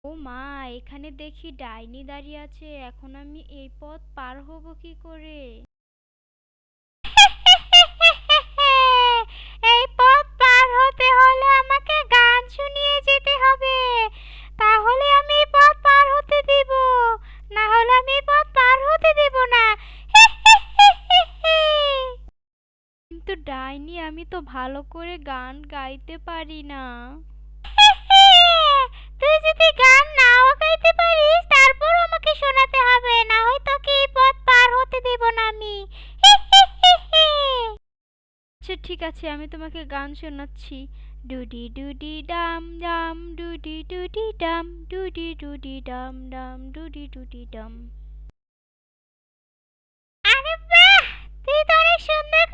ও মা, এখানে দেখি ডাইনি দাঁড়িয়ে আছে। এখন আমি এই পথ পার হব কি করে? এই পথ পার হতে হলে আমাকে গান শুনিয়ে যেতে হবে। তাহলে আমি এই পথ পার হতে দিব, না হলে আমি এই পথ পার হতে দেব না। কিন্তু ডাইনি, আমি তো ভালো করে গান গাইতে পারি না। তুই যদি গান নাও গাইতে পারিস, তারপর আমাকে শোনাতে হবে, না হয় তোকে এই পথ পার হতে দেব না আমি। আচ্ছা ঠিক আছে, আমি তোমাকে গান শোনাচ্ছি। ডুডি ডুডি ডাম ডাম, ডুডি ডুডি ডাম, ডুডি ডুডি ডাম ডাম, ডুডি ডুডি ডাম। আরে বাহ, তুই তো অনেক সুন্দর